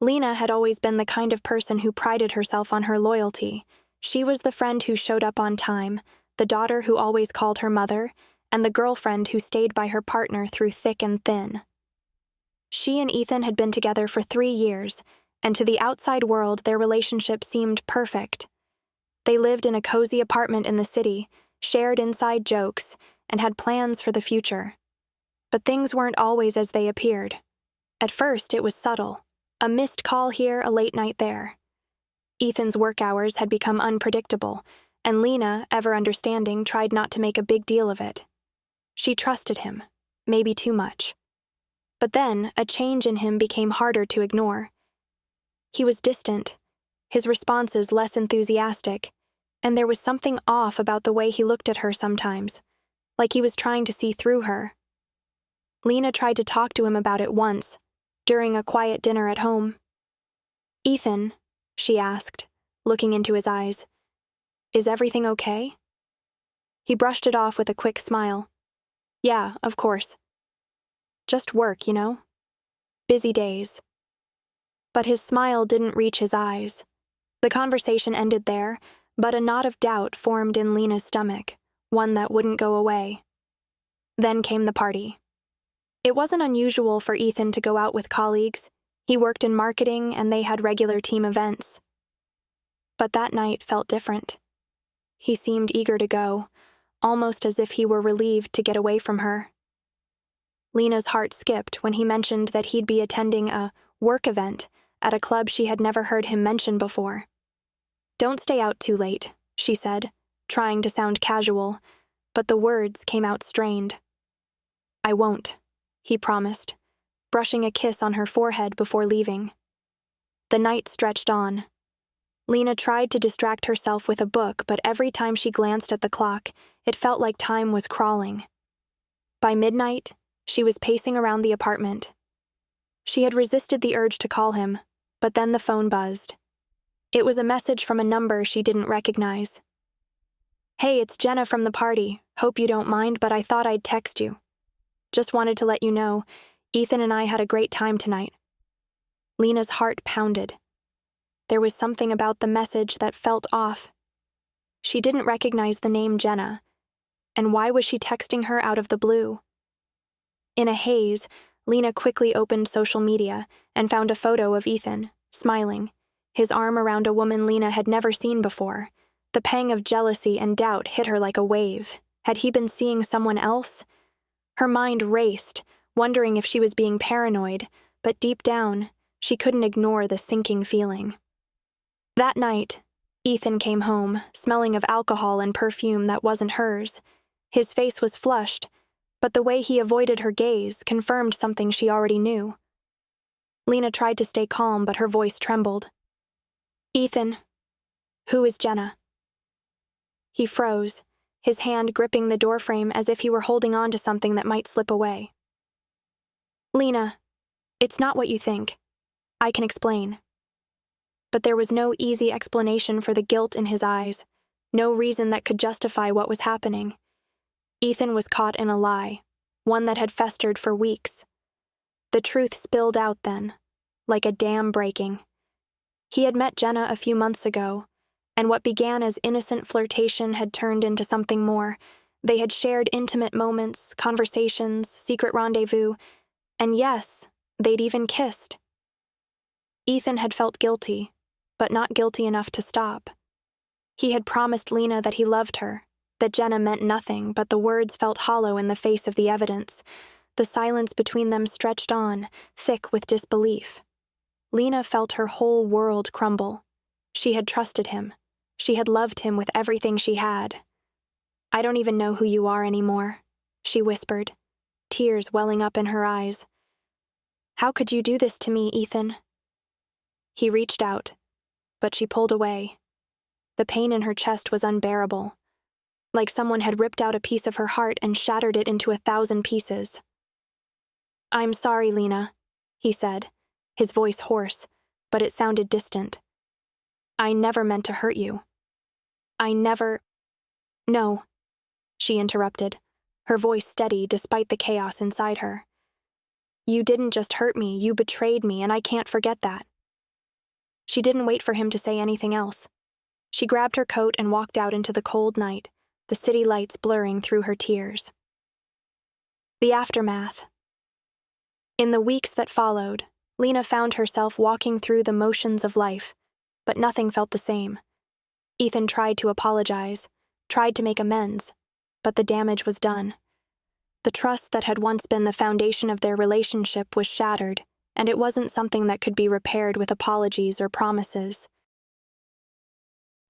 Lena had always been the kind of person who prided herself on her loyalty. She was the friend who showed up on time, the daughter who always called her mother, and the girlfriend who stayed by her partner through thick and thin. She and Ethan had been together for 3 years, and to the outside world their relationship seemed perfect. They lived in a cozy apartment in the city, shared inside jokes, and had plans for the future. But things weren't always as they appeared. At first, it was subtle. A missed call here, a late night there. Ethan's work hours had become unpredictable, and Lena, ever understanding, tried not to make a big deal of it. She trusted him, maybe too much. But then, a change in him became harder to ignore. He was distant, his responses less enthusiastic, and there was something off about the way he looked at her sometimes, like he was trying to see through her. Lena tried to talk to him about it once, during a quiet dinner at home. "Ethan," she asked, looking into his eyes, "is everything okay?" He brushed it off with a quick smile. "Yeah, of course. Just work, you know? Busy days." But his smile didn't reach his eyes. The conversation ended there, but a knot of doubt formed in Lena's stomach, one that wouldn't go away. Then came the party. It wasn't unusual for Ethan to go out with colleagues. He worked in marketing and they had regular team events. But that night felt different. He seemed eager to go, almost as if he were relieved to get away from her. Lena's heart skipped when he mentioned that he'd be attending a work event at a club she had never heard him mention before. "Don't stay out too late," she said, trying to sound casual, but the words came out strained. "I won't," he promised, brushing a kiss on her forehead before leaving. The night stretched on. Lena tried to distract herself with a book, but every time she glanced at the clock, it felt like time was crawling. By midnight, she was pacing around the apartment. She had resisted the urge to call him, but then the phone buzzed. It was a message from a number she didn't recognize. "Hey, it's Jenna from the party. Hope you don't mind, but I thought I'd text you. Just wanted to let you know, Ethan and I had a great time tonight." Lena's heart pounded. There was something about the message that felt off. She didn't recognize the name Jenna, and why was she texting her out of the blue? In a haze, Lena quickly opened social media and found a photo of Ethan, smiling, his arm around a woman Lena had never seen before. The pang of jealousy and doubt hit her like a wave. Had he been seeing someone else? Her mind raced, wondering if she was being paranoid, but deep down, she couldn't ignore the sinking feeling. That night, Ethan came home, smelling of alcohol and perfume that wasn't hers. His face was flushed, but the way he avoided her gaze confirmed something she already knew. Lena tried to stay calm, but her voice trembled. "Ethan, who is Jenna?" He froze, his hand gripping the doorframe as if he were holding on to something that might slip away. "Lena, it's not what you think. I can explain." But there was no easy explanation for the guilt in his eyes, no reason that could justify what was happening. Ethan was caught in a lie, one that had festered for weeks. The truth spilled out then, like a dam breaking. He had met Jenna a few months ago, and what began as innocent flirtation had turned into something more. They had shared intimate moments, conversations, secret rendezvous, and yes, they'd even kissed. Ethan had felt guilty, but not guilty enough to stop. He had promised Lena that he loved her, that Jenna meant nothing, but the words felt hollow in the face of the evidence. The silence between them stretched on, thick with disbelief. Lena felt her whole world crumble. She had trusted him. She had loved him with everything she had. "I don't even know who you are anymore," she whispered, tears welling up in her eyes. "How could you do this to me, Ethan?" He reached out, but she pulled away. The pain in her chest was unbearable, like someone had ripped out a piece of her heart and shattered it into 1,000 pieces. "I'm sorry, Lena," he said, his voice hoarse, but it sounded distant. "I never meant to hurt you. I never—" "No," she interrupted, her voice steady despite the chaos inside her. "You didn't just hurt me, you betrayed me, and I can't forget that." She didn't wait for him to say anything else. She grabbed her coat and walked out into the cold night, the city lights blurring through her tears. The aftermath. In the weeks that followed, Lena found herself walking through the motions of life, but nothing felt the same. Ethan tried to apologize, tried to make amends, but the damage was done. The trust that had once been the foundation of their relationship was shattered, and it wasn't something that could be repaired with apologies or promises.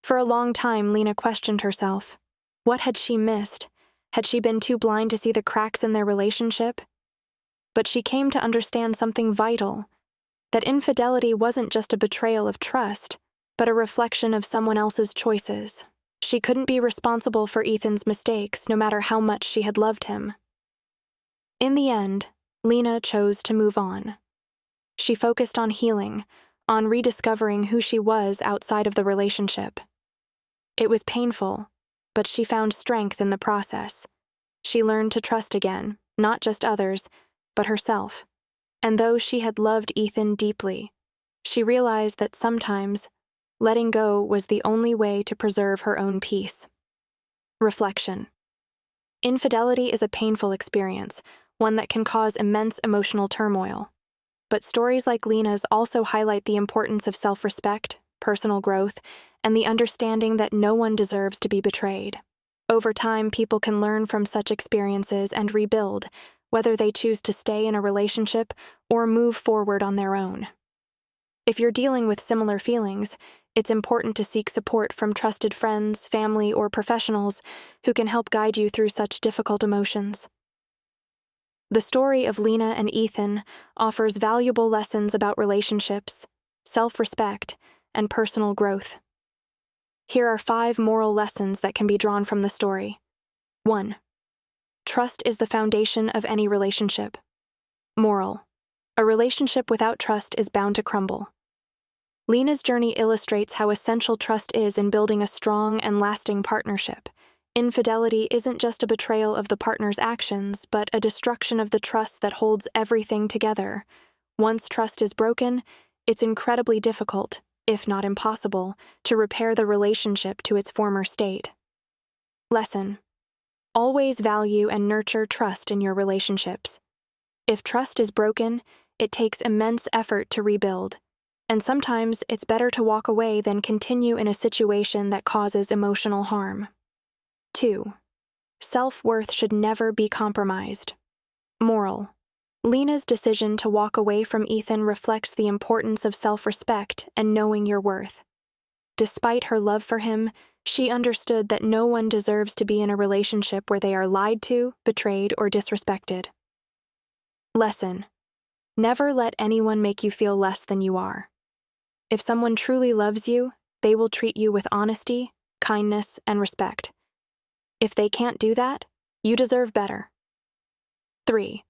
For a long time, Lena questioned herself. What had she missed? Had she been too blind to see the cracks in their relationship? But she came to understand something vital, that infidelity wasn't just a betrayal of trust, but a reflection of someone else's choices. She couldn't be responsible for Ethan's mistakes, no matter how much she had loved him. In the end, Lena chose to move on. She focused on healing, on rediscovering who she was outside of the relationship. It was painful, but she found strength in the process. She learned to trust again, not just others, but herself. And though she had loved Ethan deeply, she realized that sometimes letting go was the only way to preserve her own peace. Reflection. Infidelity is a painful experience, one that can cause immense emotional turmoil. But stories like Lena's also highlight the importance of self-respect, personal growth, and the understanding that no one deserves to be betrayed. Over time, people can learn from such experiences and rebuild, whether they choose to stay in a relationship or move forward on their own. If you're dealing with similar feelings, it's important to seek support from trusted friends, family, or professionals who can help guide you through such difficult emotions. The story of Lena and Ethan offers valuable lessons about relationships, self-respect, and personal growth. Here are 5 moral lessons that can be drawn from the story. 1. Trust is the foundation of any relationship. Moral. A relationship without trust is bound to crumble. Lena's journey illustrates how essential trust is in building a strong and lasting partnership. Infidelity isn't just a betrayal of the partner's actions, but a destruction of the trust that holds everything together. Once trust is broken, it's incredibly difficult, if not impossible, to repair the relationship to its former state. Lesson. Always value and nurture trust in your relationships. If trust is broken, it takes immense effort to rebuild, and sometimes it's better to walk away than continue in a situation that causes emotional harm. 2. Self-worth should never be compromised. Moral. Lena's decision to walk away from Ethan reflects the importance of self-respect and knowing your worth. Despite her love for him, she understood that no one deserves to be in a relationship where they are lied to, betrayed, or disrespected. Lesson. Never let anyone make you feel less than you are. If someone truly loves you, they will treat you with honesty, kindness, and respect. If they can't do that, you deserve better. 3.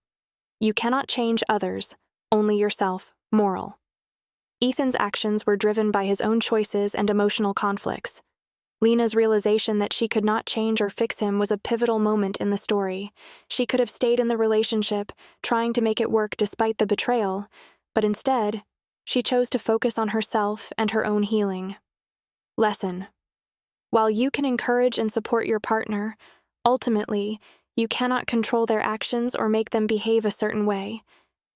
You cannot change others, only yourself. Moral. Ethan's actions were driven by his own choices and emotional conflicts. Lena's realization that she could not change or fix him was a pivotal moment in the story. She could have stayed in the relationship, trying to make it work despite the betrayal, but instead, she chose to focus on herself and her own healing. Lesson. While you can encourage and support your partner, ultimately, you cannot control their actions or make them behave a certain way.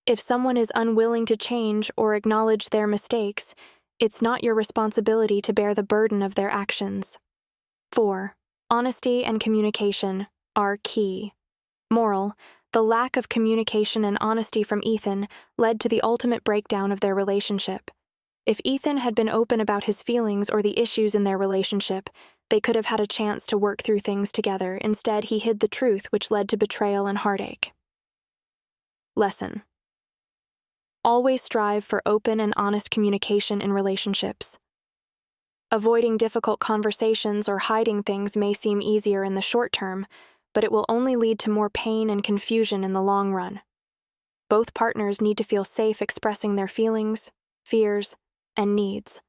If someone is unwilling to change or acknowledge their mistakes, it's not your responsibility to bear the burden of their actions. 4. Honesty and communication are key. Moral. The lack of communication and honesty from Ethan led to the ultimate breakdown of their relationship. If Ethan had been open about his feelings or the issues in their relationship, they could have had a chance to work through things together. Instead, he hid the truth, which led to betrayal and heartache. Lesson. Always strive for open and honest communication in relationships. Avoiding difficult conversations or hiding things may seem easier in the short term, but it will only lead to more pain and confusion in the long run. Both partners need to feel safe expressing their feelings, fears, and needs.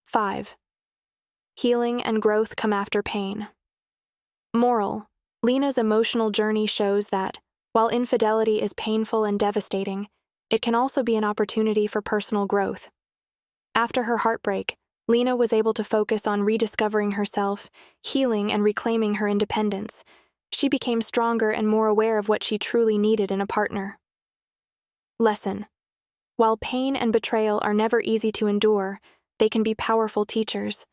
5. Healing and growth come after pain. Moral. Lena's emotional journey shows that, while infidelity is painful and devastating, it can also be an opportunity for personal growth. After her heartbreak, Lena was able to focus on rediscovering herself, healing, and reclaiming her independence. She became stronger and more aware of what she truly needed in a partner. Lesson: while pain and betrayal are never easy to endure, they can be powerful teachers.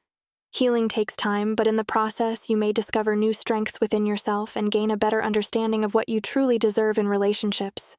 Healing takes time, but in the process, you may discover new strengths within yourself and gain a better understanding of what you truly deserve in relationships.